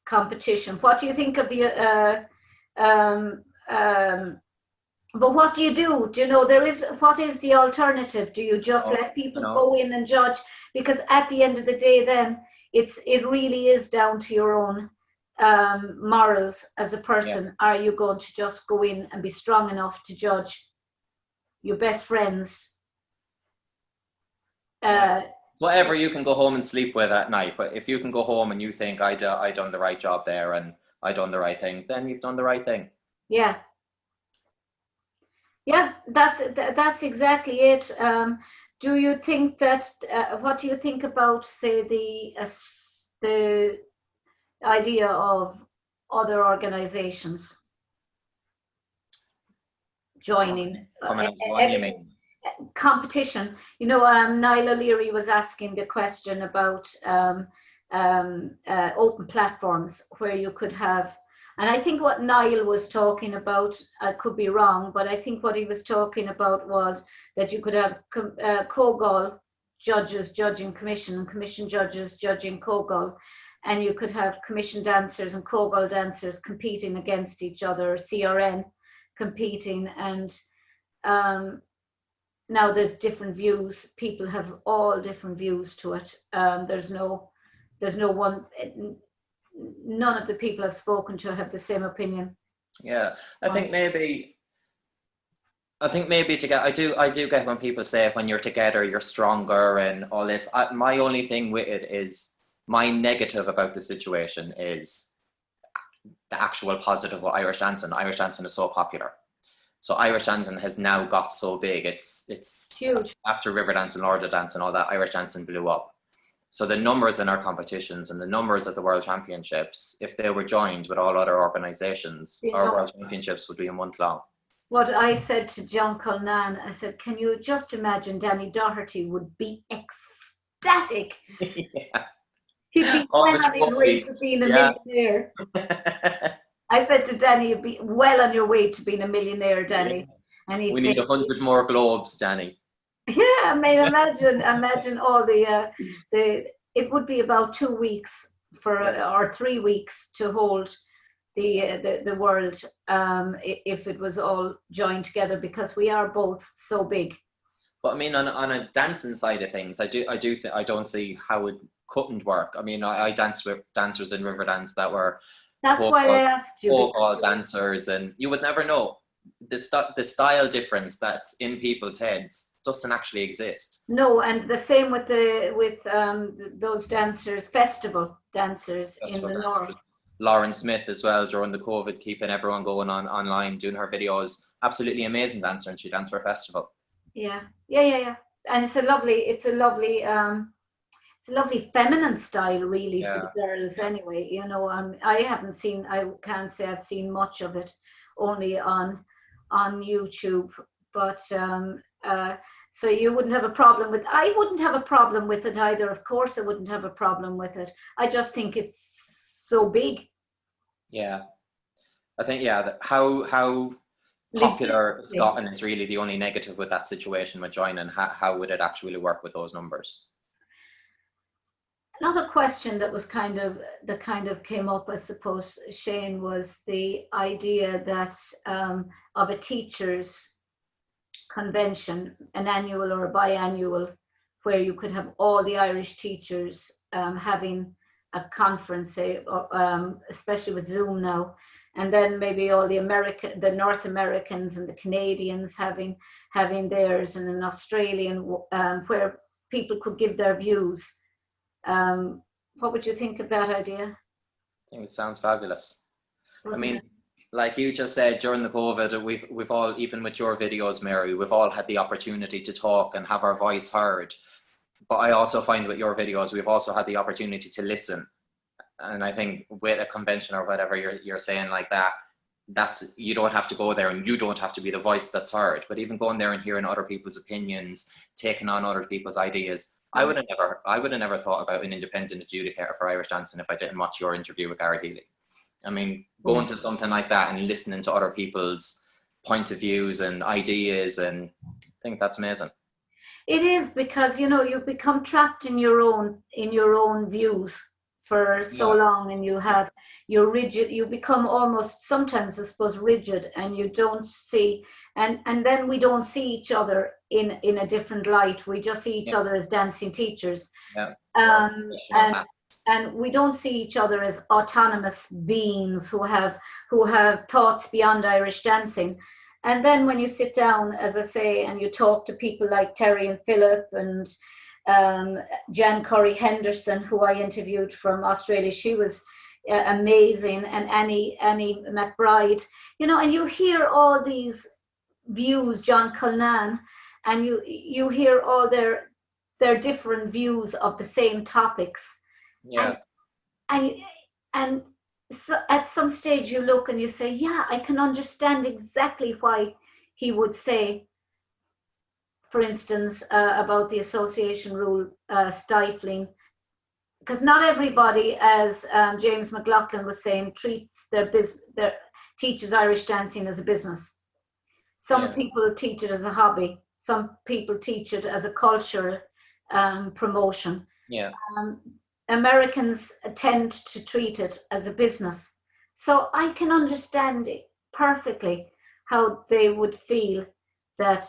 competition. What do you think of the? But what do you do? Do you know what is the alternative? Do you just let people go in and judge? Because at the end of the day, then it really is down to your own morals as a person. Yeah. Are you going to just go in and be strong enough to judge your best friends? Whatever you can go home and sleep with at night, but if you can go home and you think I done the right job there and I done the right thing, then you've done the right thing. Yeah, that's exactly it. Do you think that? What do you think about, say, the idea of other organisations joining? Competition. You know, Niall O'Leary was asking the question about open platforms where you could have, and I think what Niall was talking about, I could be wrong, but I think what he was talking about was that you could have Kogol judges judging commission, and commission judges judging Kogol, and you could have commission dancers and Kogol dancers competing against each other, CRN competing, and now there's different views. People have all different views to it. There's no one. None of the people I've spoken to have the same opinion. Yeah, I think maybe together. I do get when people say when you're together you're stronger and all this. My only thing with it is, my negative about the situation is the actual positive of Irish dancing. Irish dancing is so popular. So Irish dancing has now got so big. It's huge. After Riverdance and Lorda Dance and all that, Irish dancing blew up. So the numbers in our competitions and the numbers at the World Championships, if they were joined with all other organisations, our World Championships would be a month long. What I said to John Culnan, I said, can you just imagine Danny Doherty would be ecstatic? Yeah. He'd be well on his way to being a millionaire. I said to Danny, you'd be well on your way to being a millionaire, Danny. And we need 100 more globes, Danny. Yeah, I mean, imagine all the. It would be about 2 weeks for or 3 weeks to hold the world if it was all joined together, because we are both so big. But I mean, on a dancing side of things, I don't see how it couldn't work. I mean, I danced with dancers in Riverdance that were That's why I asked you. Folk dancers, and you would never know. The style difference that's in people's heads doesn't actually exist. No, and the same with those dancers, festival dancers in the north. Lauren Smith as well, during the COVID, keeping everyone going online, doing her videos. Absolutely amazing dancer, and she danced for a festival. Yeah. And it's a lovely feminine style, really, for the girls anyway. You know, I can't say I've seen much of it, only on YouTube. But so you wouldn't have a problem with, I wouldn't have a problem with it either. Of course I wouldn't have a problem with it. I just think it's so big. Yeah. I think, how popular Scotland is really the only negative with that situation with joining. How would it actually work with those numbers? Another question that was kind of came up, I suppose, Shane, was the idea that of a teachers' convention, an annual or a biannual, where you could have all the Irish teachers having a conference, say, especially with Zoom now, and then maybe all the North Americans and the Canadians having theirs, and an Australian where people could give their views. What would you think of that idea? I think it sounds fabulous. Doesn't I mean, it? like you just said, during the COVID, we've all, even with your videos, Mary, we've all had the opportunity to talk and have our voice heard. But I also find with your videos, we've also had the opportunity to listen. And I think with a convention or whatever you're saying like that, you don't have to go there and you don't have to be the voice that's heard. But even going there and hearing other people's opinions, taking on other people's ideas, I would have never thought about an independent adjudicator for Irish dancing if I didn't watch your interview with Gary Healy. I mean, going to something like that and listening to other people's point of views and ideas, and I think that's amazing. It is, because you become trapped in your own views for so long, and you're rigid. You become almost sometimes, I suppose, rigid, and you don't see, and then we don't see each other in a different light. We just see each other as dancing teachers, and we don't see each other as autonomous beings who have thoughts beyond Irish dancing. And then when you sit down, as I say, and you talk to people like Terry and Philip and Jan Curry Henderson, who I interviewed from Australia, she was amazing, and Annie McBride, and you hear all these views, John Culnan, and you hear all their different views of the same topics. Yeah. And so at some stage you look and you say, yeah, I can understand exactly why he would say, for instance, about the association rule stifling, because not everybody, as James McLaughlin was saying, treats teaches Irish dancing as a business. Some people teach it as a hobby. Some people teach it as a cultural promotion. Yeah. Americans tend to treat it as a business. So I can understand it perfectly how they would feel that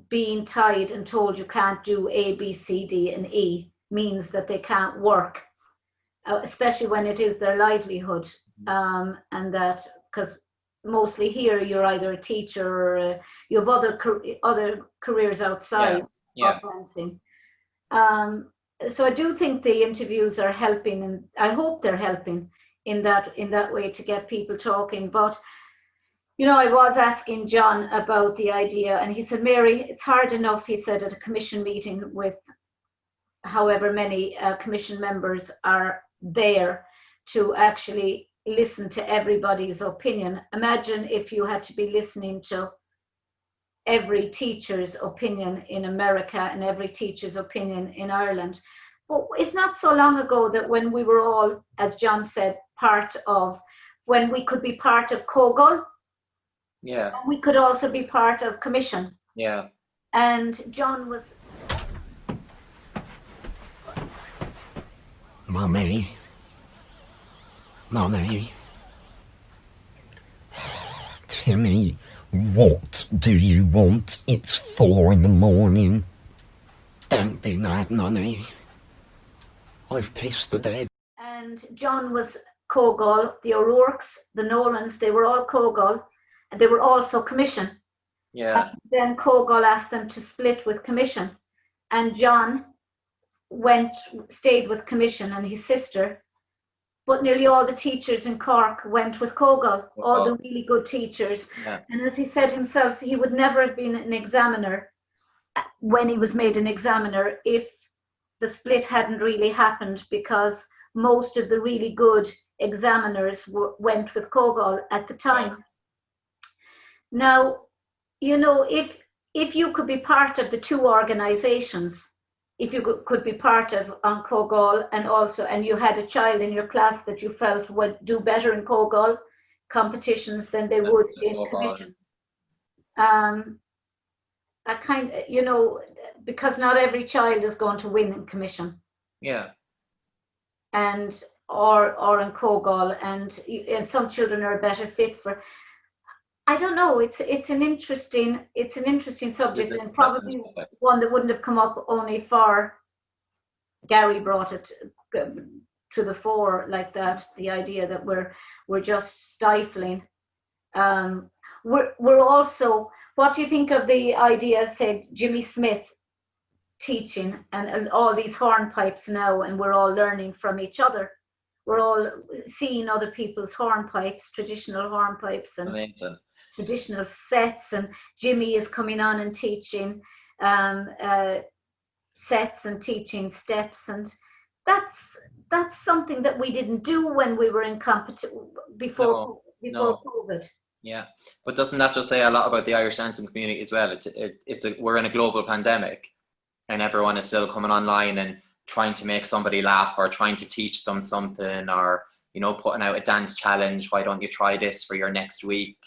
being tied and told you can't do A, B, C, D, and E means that they can't work, especially when it is their livelihood. And that, because mostly here you're either a teacher or you have other careers outside of dancing. So I do think the interviews are helping, and I hope they're helping in that way to get people talking. But I was asking John about the idea, and he said, Mary, it's hard enough, he said, at a commission meeting with however many commission members are there to actually listen to everybody's opinion. Imagine if you had to be listening to every teacher's opinion in America and every teacher's opinion in Ireland. But it's not so long ago that when we were all, as John said, when we could be part of COGOL, we could also be part of commission. Yeah. And John was Mummy. Mummy. Timmy, what do you want? It's 4 a.m. Don't be mad, Mummy. I've pissed the bed. And John was Cogall, the O'Rourke's, the Nolans, they were all Cogall, and they were also Commission. Yeah. And then Cogall asked them to split with Commission, and John stayed with Commission and his sister, but nearly all the teachers in Cork went with Cogall, all the really good teachers. Yeah. And as he said himself, he would never have been an examiner when he was made an examiner if the split hadn't really happened, because most of the really good examiners went with Cogall at the time. Now, you know, if you could be part of the two organizations, if you could be part of on Cogall, and you had a child in your class that you felt would do better in Cogall competitions than they would in Commission. I kind of, you know, because not every child is going to win in Commission. Yeah. And or in Cogall, and some children are a better fit for. I don't know. It's an interesting subject, and probably one that wouldn't have come up only for Gary brought it to the fore like that. The idea that we're just stifling. We're also. What do you think of the idea, said Jimmy Smith, teaching and all these hornpipes now, and we're all learning from each other. We're all seeing other people's hornpipes, traditional hornpipes, and Amazing. Traditional sets, and Jimmy is coming on and teaching sets and teaching steps, and that's something that we didn't do when we were in before COVID. Yeah, but doesn't that just say a lot about the Irish dancing community as well? We're in a global pandemic, and everyone is still coming online and trying to make somebody laugh, or trying to teach them something, or, you know, putting out a dance challenge. Why don't you try this for your next week?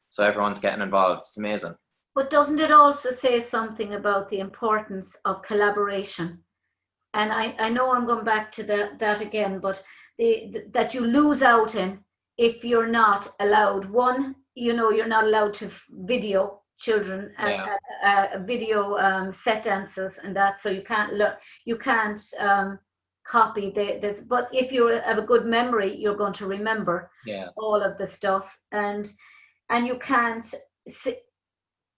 So everyone's getting involved. It's amazing. But doesn't it also say something about the importance of collaboration? And I know I'm going back to that again, but that you lose out in if you're not allowed. One, you know, you're not allowed to video children video set dances and that, so you can't learn, you can't copy this. But if you have a good memory, you're going to remember all of the stuff, and you can't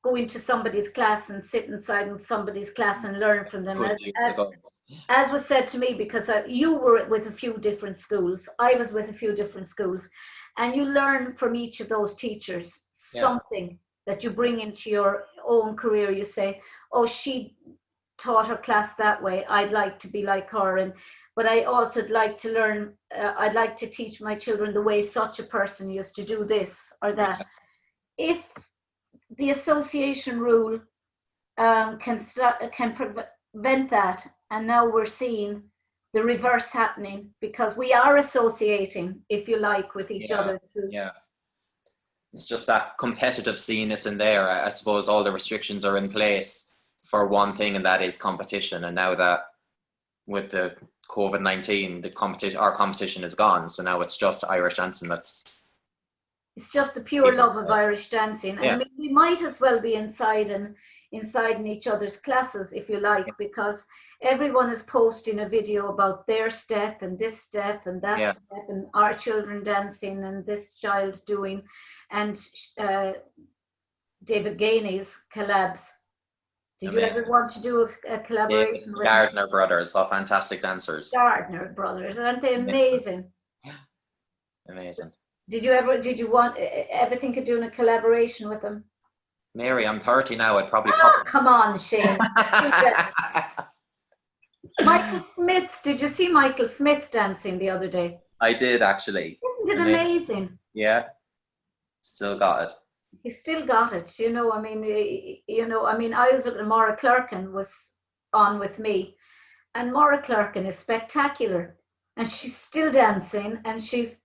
go into somebody's class and sit inside in somebody's class and learn from them. As was said to me, because you were with a few different schools, I was with a few different schools, and you learn from each of those teachers something that you bring into your own career. You say, oh, she taught her class that way, I'd like to be like her. But I also like to learn, I'd like to teach my children the way such a person used to do this or that. If the association rule can prevent that, and now we're seeing the reverse happening, because we are associating, if you like, with each other. Yeah. It's just that competitive scene-ness in there. I suppose all the restrictions are in place for one thing, and that is competition. And now that with the COVID-19, our competition is gone. So now it's just Irish dancing. It's just the pure love of Irish dancing. And I mean, we might as well be inside in each other's classes, if you like, because everyone is posting a video about their step and this step and that step, and our children dancing and this child doing, and David Gainey's collabs. Did you ever want to do a collaboration with Gardner Brothers? What fantastic dancers! Gardner Brothers, aren't they amazing? Amazing. Did you ever think of doing a collaboration with them? Mary, I'm 30 now. I'd probably. Come on, Shane. Michael Smith. Did you see Michael Smith dancing the other day? I did, actually. Isn't it amazing? Yeah. Still got it. He still got it. I was at Maura Clerkin was on with me, and Maura Clerkin is spectacular, and she's still dancing, and she's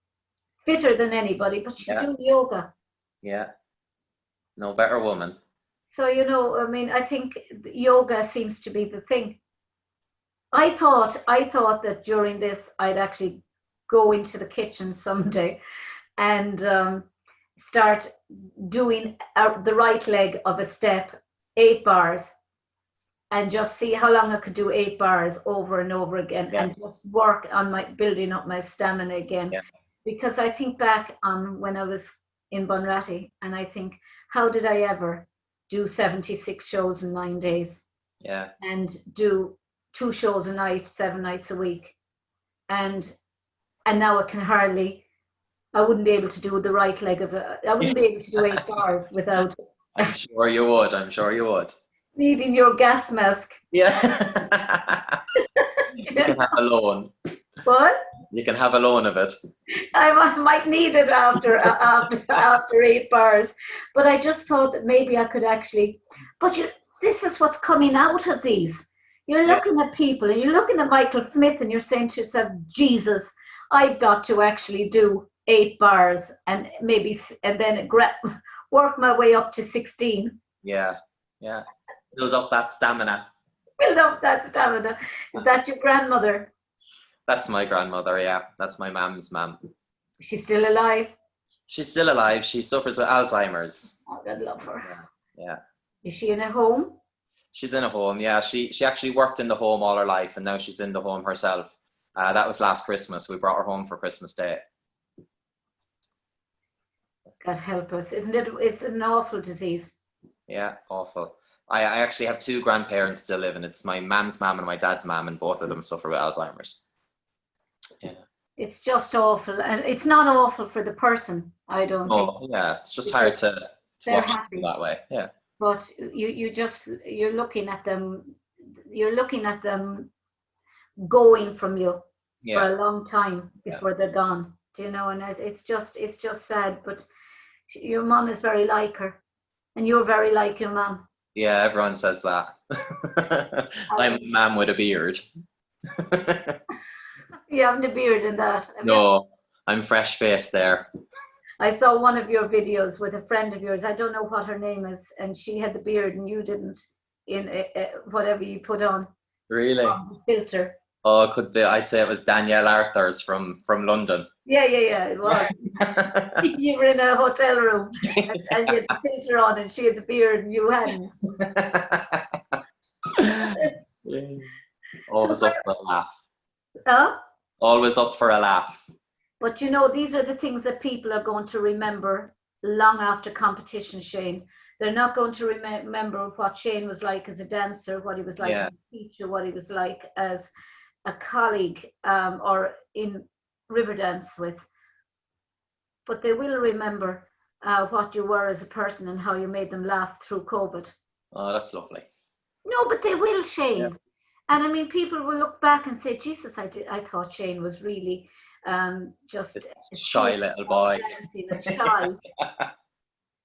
fitter than anybody, but she's doing yoga. Yeah. No better woman. So, I think yoga seems to be the thing. I thought that during this I'd actually go into the kitchen someday and start doing the right leg of a step, 8 bars, and just see how long I could do 8 bars over and over again, and just work on my building up my stamina again. Because I think back on when I was in Bunratty, and I think, how did I ever do 76 shows in 9 days? And do 2 shows a night, 7 nights a week. And now I wouldn't be able to do the right leg of it. I wouldn't be able to do 8 bars without. I'm sure you would. Needing your gas mask. Yeah. You can have a loan. What? You can have a loan of it. I might need it after 8 bars. But I just thought that maybe I could actually. But this is what's coming out of these. You're looking at people, and you're looking at Michael Smith, and you're saying to yourself, Jesus, I've got to actually do 8 bars and then work my way up to 16. Yeah. Build up that stamina. Is that your grandmother? That's my grandmother, yeah. That's my mum's mum. She's still alive? She's still alive. She suffers with Alzheimer's. Oh, God love her. Yeah. Is she in a home? She's in a home, yeah. She actually worked in the home all her life, and now she's in the home herself. That was last Christmas. We brought her home for Christmas Day. God help us. Isn't it? It's an awful disease. Yeah, awful. I actually have 2 grandparents still living. It's my mum's mum and my dad's mum, and both of them suffer with Alzheimer's. Yeah. It's just awful, and it's not awful for the person, I don't think. Oh, yeah, it's just hard to watch it that way. Yeah. But you're looking at them going from you for a long time before they're gone. Do you know? And it's just sad. But your mum is very like her, and you're very like your mum. Yeah, everyone says that. I'm a man with a beard. You haven't a beard in that. No, I'm fresh faced there. I saw one of your videos with a friend of yours. I don't know what her name is, and she had the beard and you didn't, in whatever you put on. Really? Filter. Oh, I'd say it was Danielle Arthurs from London. Yeah, it was. You were in a hotel room and you had the filter on, and she had the beard and you hadn't. Always up for a laugh. Huh? Always up for a laugh. But you know, these are the things that people are going to remember long after competition, Shane. They're not going to remember what Shane was like as a dancer, what he was like as a teacher, what he was like as a colleague or in Riverdance with. But they will remember what you were as a person and how you made them laugh through COVID. Oh, that's lovely. No, but they will, Shane. Yeah. And I mean, people will look back and say, Jesus, I thought Shane was really just a shy little boy. Shy.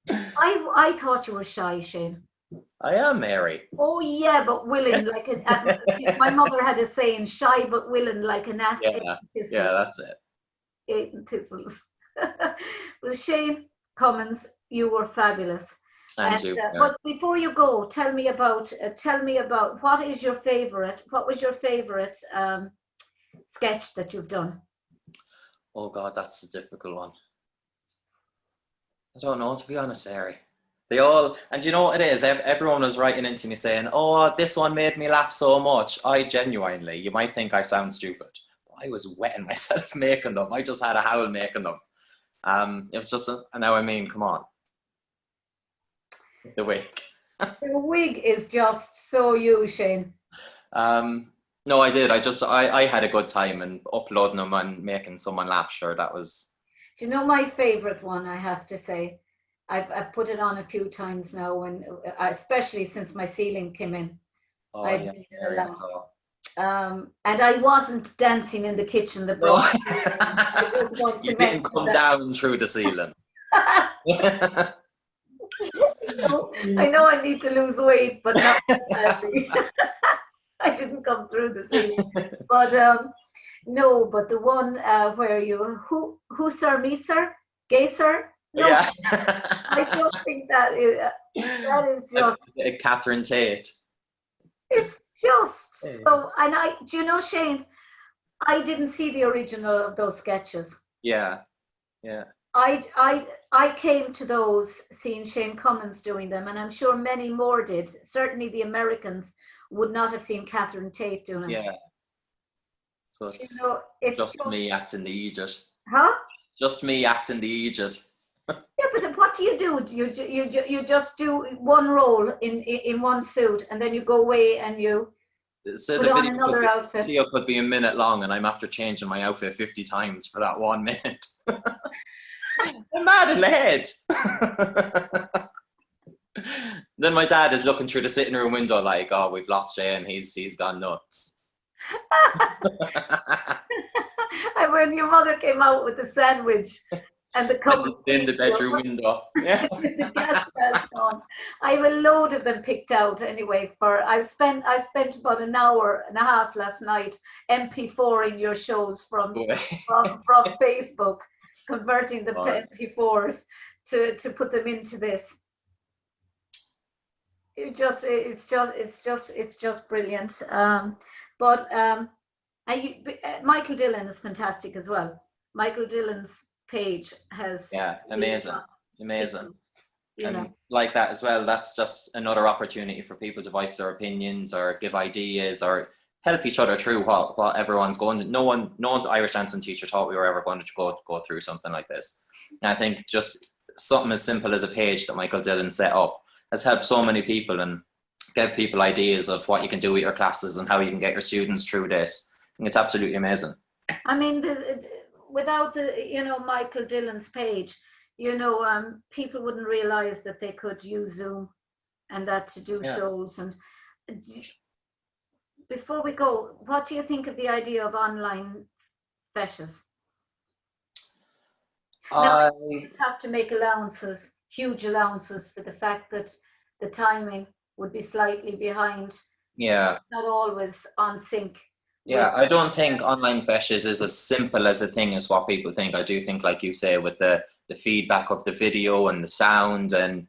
I thought you were shy, Shane. I am, Mary. Oh yeah, but willing like my mother had a saying, shy but willing like an ass. Yeah, that's it. 8 thistles. Well, Shane Cummins, you were fabulous. And you. But before you go, tell me about what was your favorite sketch that you've done? Oh God, that's a difficult one. I don't know, to be honest, Harry. They all, and you know what it is, everyone was writing into me saying, oh, this one made me laugh so much. I genuinely, you might think I sound stupid, but I was wetting myself making them. I just had a howl making them. It was just, now I mean, come on. The wig. The wig is just so you, Shane. No, I did. I had a good time, and uploading them and making someone laugh, sure, that was... Do you know my favourite one, I have to say? I've put it on a few times now, and especially since my ceiling came in. Oh, and I wasn't dancing in the kitchen. I just want to you didn't come down through the ceiling. I know I need to lose weight, but not badly. I didn't come through the ceiling. But no, but the one where you who sir, me sir, gay sir. No, yeah. I don't think that is just Catherine Tate. It's Just so, and do you know, Shane, I didn't see the original of those sketches. Yeah, yeah. I came to those seeing Shane Cummins doing them, and I'm sure many more did. Certainly the Americans would not have seen Catherine Tate doing it. Yeah. So it's, it's just me acting the idiot. Huh? Just me acting the idiot. Yeah, but what do? You just do one role in one suit, and then you go away and you put on another outfit. The video could be a minute long, and I'm after changing my outfit 50 times for that 1 minute. I'm mad in the head. Then my dad is looking through the sitting room window like, oh, we've lost Shane, he's gone nuts. And when your mother came out with the sandwich and the cup in the bedroom window. Yeah. I have a load of them picked out anyway. I spent about an hour and a half last night MP4ing your shows from Facebook, converting them to MP4s to put them into this. It's just brilliant. Michael Dillon is fantastic as well. Michael Dillon's page has amazing. And like that as well, that's just another opportunity for people to voice their opinions or give ideas or help each other through what everyone's going. No Irish dancing teacher thought we were ever going to go through something like this. And I think just something as simple as a page that Michael Dillon set up has helped so many people and give people ideas of what you can do with your classes and how you can get your students through this. I think it's absolutely amazing. I mean, without Michael Dillon's page, people wouldn't realize that they could use Zoom and that to do shows. And before we go, what do you think of the idea of online feshes? Now, we have to make huge allowances for the fact that the timing would be slightly behind. Yeah. Not always on sync. Yeah, I don't think online feshes is as simple as a thing as what people think. I do think, like you say, with the feedback of the video and the sound, and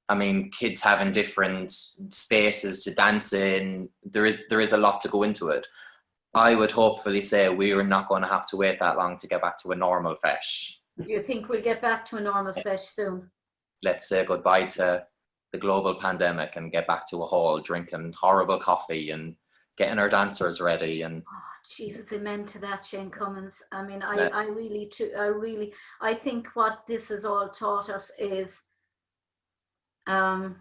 I mean, kids having different spaces to dance in, there is a lot to go into it. I would hopefully say we are not going to have to wait that long to get back to a normal fesh. Do you think we'll get back to a normal fesh soon? Let's say goodbye to the global pandemic and get back to a hall drinking horrible coffee and getting our dancers ready. And Jesus, amen to that, Shane Cummins. I mean, I think what this has all taught us is to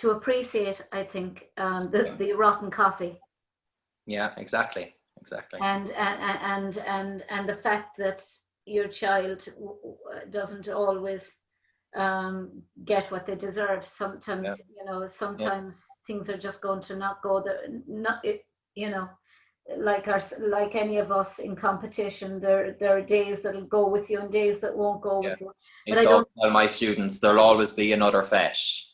appreciate, I think, the rotten coffee. Yeah, exactly. And the fact that your child doesn't always get what they deserve. Sometimes, sometimes things are just going to not go like any of us in competition. There are days that'll go with you and days that won't go with you. But I don't tell my students there'll always be another fesh.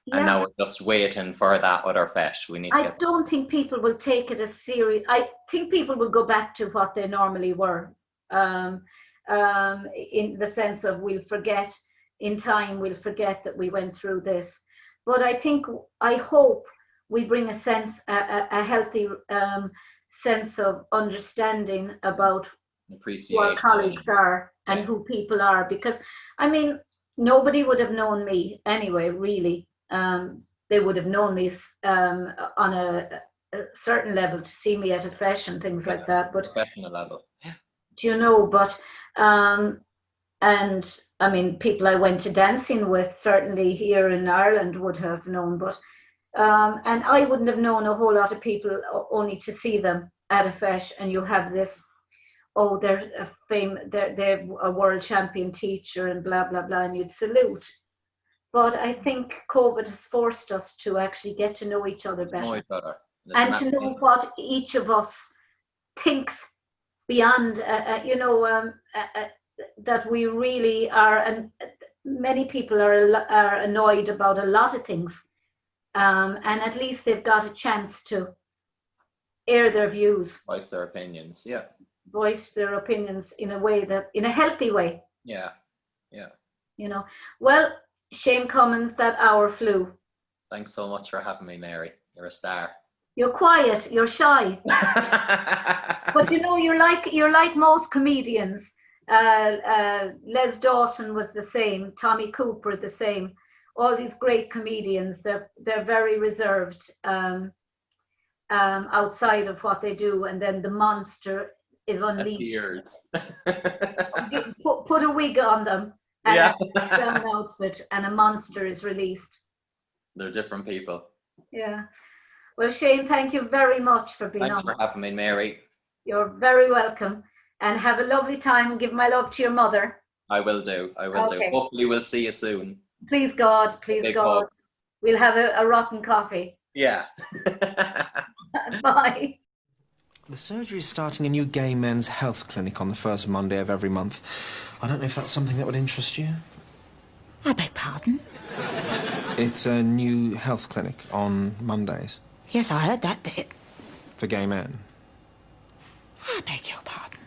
Yeah. And now we're just waiting for that other fesh. We need to I don't think people will take it as serious. I think people will go back to what they normally were. In the sense of we'll forget that we went through this. But I hope we bring a healthy sense of understanding about who our colleagues are and who people are, because I mean, nobody would have known me anyway, really. They would have known me on a certain level to see me at a fesh and things like that, but professional level. But and I mean, people I went to dancing with certainly here in Ireland would have known, but and I wouldn't have known a whole lot of people only to see them at a fesh. And you have this, they're a world champion teacher and blah blah blah, and you'd salute. But I think COVID has forced us to actually get to know each other better, and to know what each of us thinks beyond, that we really are. And many people are annoyed about a lot of things, and at least they've got a chance to air their views, voice their opinions. Yeah, voice their opinions in a healthy way. Yeah. Well, Shane Cummins, that hour flew. Thanks so much for having me, Mary. You're a star. You're quiet. You're shy. But you know, you're like most comedians. Les Dawson was the same. Tommy Cooper the same. All these great comedians. They're very reserved outside of what they do, and then the monster is unleashed. Put a wig on them and a down outfit, and a monster is released. They're different people. Yeah. Well, Shane, thank you very much for being on. Thanks for having me, Mary. You're very welcome. And have a lovely time. Give my love to your mother. I will do. Hopefully we'll see you soon. Please God. We'll have a rotten coffee. Yeah. Bye. The surgery is starting a new gay men's health clinic on the first Monday of every month. I don't know if that's something that would interest you. I beg pardon? It's a new health clinic on Mondays. Yes, I heard that bit. For gay men. I beg your pardon.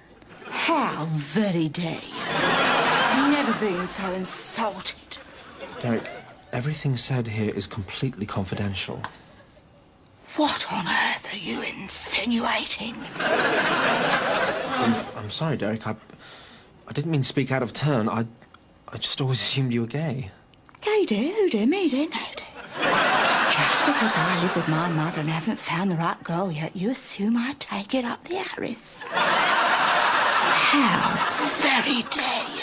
How very dare you? I've never been so insulted. Derek, everything said here is completely confidential. What on earth are you insinuating? I'm sorry, Derek. I didn't mean to speak out of turn. I just always assumed you were gay. Gay do? Who do? Me do? No do. Just because I live with my mother and haven't found the right girl yet, you assume I take it up the arse. How very dare you?